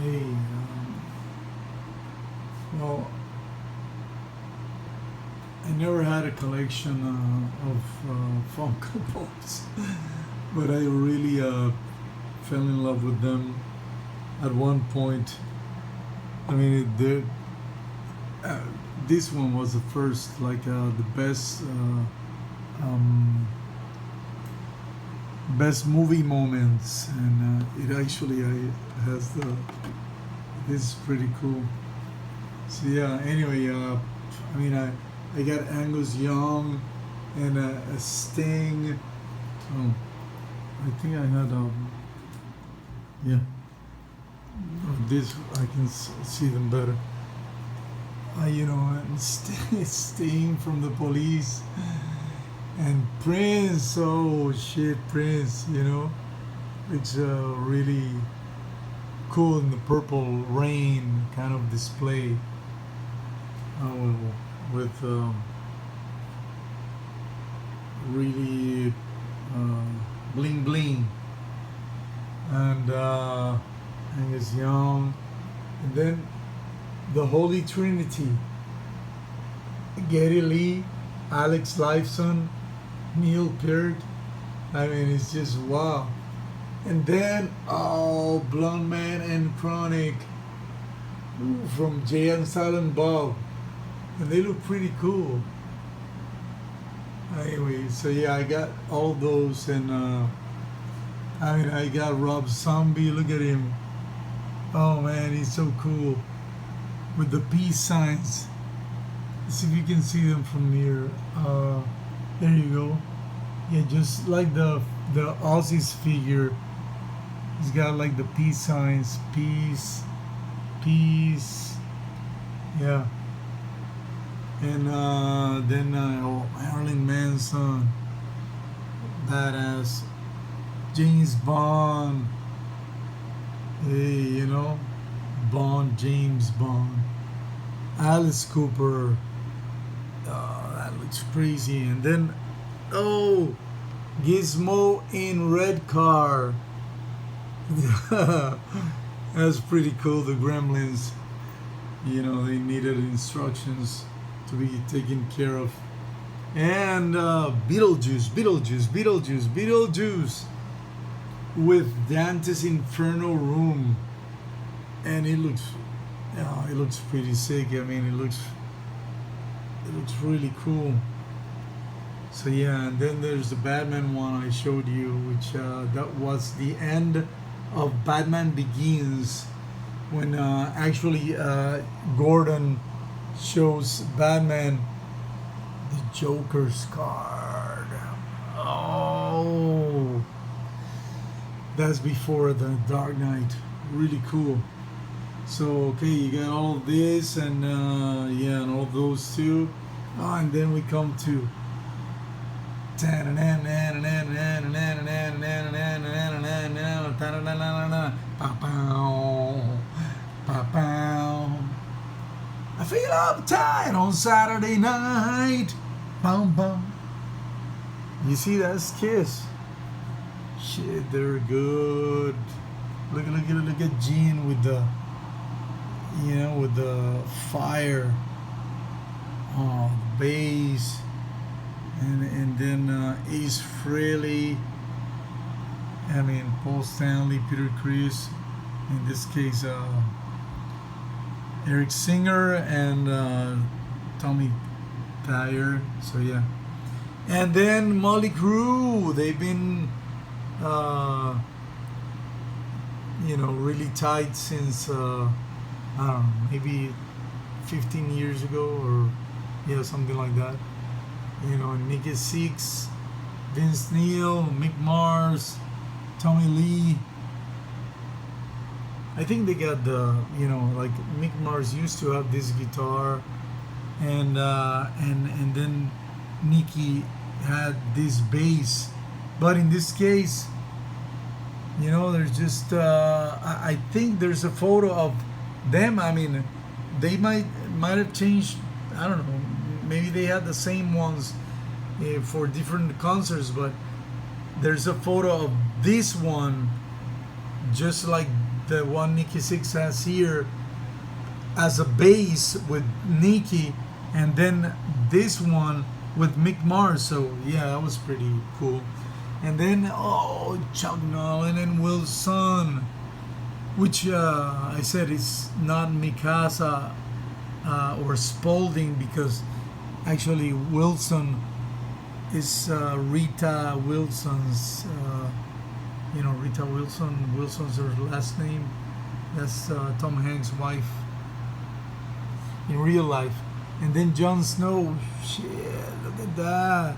Hey, well, I never had a collection of Funko Pops, but I really fell in love with them at one point. I mean, uh, this one was the first, like the best movie moments, and it actually has the. This is pretty cool. So yeah. Anyway, I mean, I got Angus Young and a Sting. Oh, I think I had yeah. This I can see them better. And Sting from the Police and Prince. Oh shit, Prince. It's really cool in the purple rain kind of display. Oh, with really bling bling, and Angus Young, and then the Holy Trinity: Geddy Lee, Alex Lifeson, Neil Peart. I mean, it's just wow. And then Blonde Man and Chronic from Jay and Silent Bob, and they look pretty cool. Anyway, so yeah, I got all those, and I mean, I got Rob Zombie. Look at him. Oh man, he's so cool with the peace signs. Let's see if you can see them from near. There you go. Yeah, just like the Aussies figure. He's got like the peace signs, peace, peace. Yeah. And then Marilyn Manson, badass. James Bond. Hey, Bond, James Bond. Alice Cooper. Oh, that looks crazy. And then, Gizmo in red car. That's pretty cool. The Gremlins, they needed instructions to be taken care of. And Beetlejuice with Dante's Inferno room, and it looks pretty sick. I mean, it looks really cool. So yeah, and then there's the Batman one I showed you, which that was the end of Batman Begins, when actually Gordon shows Batman the Joker's card. Oh, that's before the Dark Knight. Really cool. So okay, you got all of this, and and all of those too. And then we come to I feel uptight on Saturday night. Bum bum. You see, that's Kiss. Shit, they're good. Look at Gene with the with the fire. Oh, the bass. And then Ace Frehley, I mean Paul Stanley, Peter Criss, in this case Eric Singer and Tommy Thayer. So yeah, and then Molly Crew. They've been really tight since I don't know, maybe 15 years ago, or something like that. Nikki Sixx, Vince Neil, Mick Mars, Tommy Lee. I think they got the, like Mick Mars used to have this guitar, and then Nikki had this bass, but in this case, there's just I think there's a photo of them. I mean, they might have changed. I don't know. Maybe they had the same ones for different concerts, but there's a photo of this one just like the one Nikki Sixx has here as a base with Nikki, and then this one with Mick Mars. So yeah, that was pretty cool. And then Chuck Nolan and Wilson, which I said is not Mikasa or Spalding, because actually Wilson is Rita Wilson's. Rita Wilson. Wilson's her last name. That's Tom Hanks' wife in real life. And then Jon Snow. Shit, look at that,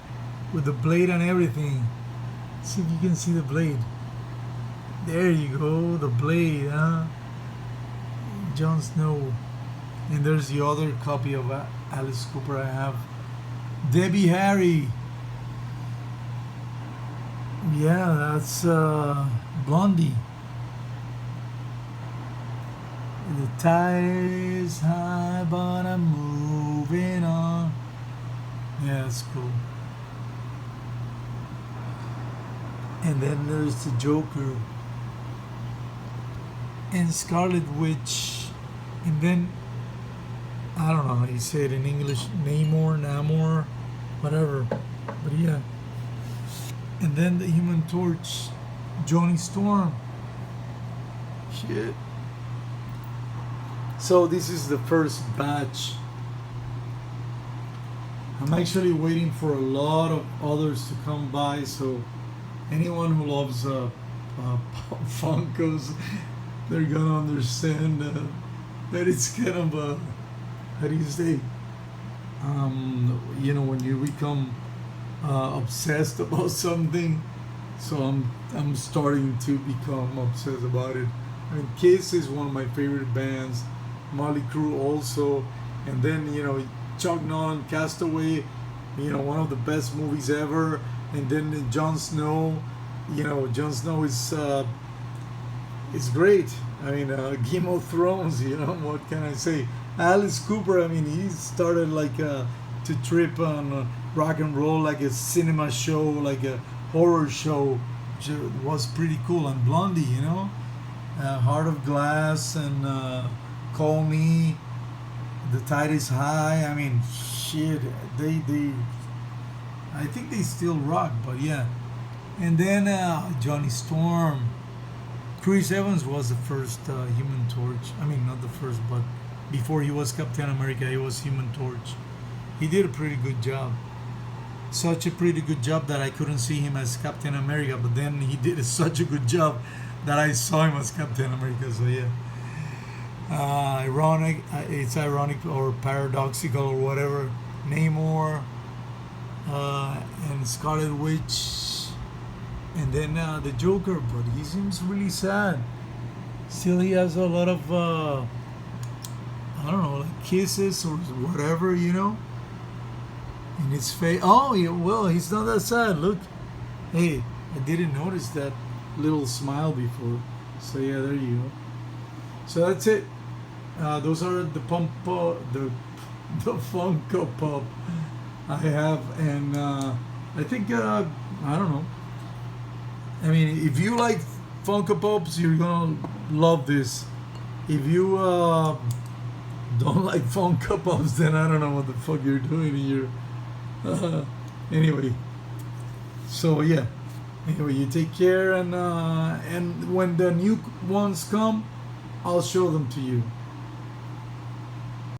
with the blade and everything. See if you can see the blade. There you go, the blade, huh? Jon Snow. And there's the other copy of Alice Cooper I have. Debbie Harry. Yeah, that's Blondie. The tide is high, but I'm moving on. Yeah, that's cool. And then there's the Joker and Scarlet Witch, and then I don't know how you say it in English, Namor, whatever. But yeah. And then the Human Torch, Johnny Storm. Shit. So this is the first batch. I'm actually waiting for a lot of others to come by, so anyone who loves Funkos, they're gonna understand that it's kind of a, how do you say, when you become obsessed about something. So I'm starting to become obsessed about it. I mean, Kiss is one of my favorite bands, Motley Crue also, and then Chuck Nolan, Castaway, one of the best movies ever, and then Jon Snow. Jon Snow is great. I mean, Game of Thrones. What can I say? Alice Cooper. I mean, he started to trip on rock and roll, like a cinema show, like a horror show, which was pretty cool. And Blondie, Heart of Glass and Call Me, The Tide is High. I mean, shit, they I think they still rock, but yeah. And then Johnny Storm. Chris Evans was the first Human Torch. I mean, not the first, but before he was Captain America, he was Human Torch. He did a pretty good job. Such a pretty good job that I couldn't see him as Captain America, but then he did such a good job that I saw him as Captain America. So yeah, it's ironic or paradoxical or whatever. Namor and Scarlet Witch, and then the Joker, but he seems really sad. Still, he has a lot of I don't know, like kisses or whatever, in his face. Oh, yeah, well, he's not that sad. Look, hey, I didn't notice that little smile before. So yeah, there you go. So that's it. Those are the the Funko Pop I have, and I think I don't know. I mean, if you like Funko Pops, you're gonna love this. If you don't like Funko Pops, then I don't know what the fuck you're doing here. Anyway, so yeah. Anyway, you take care, and when the new ones come, I'll show them to you.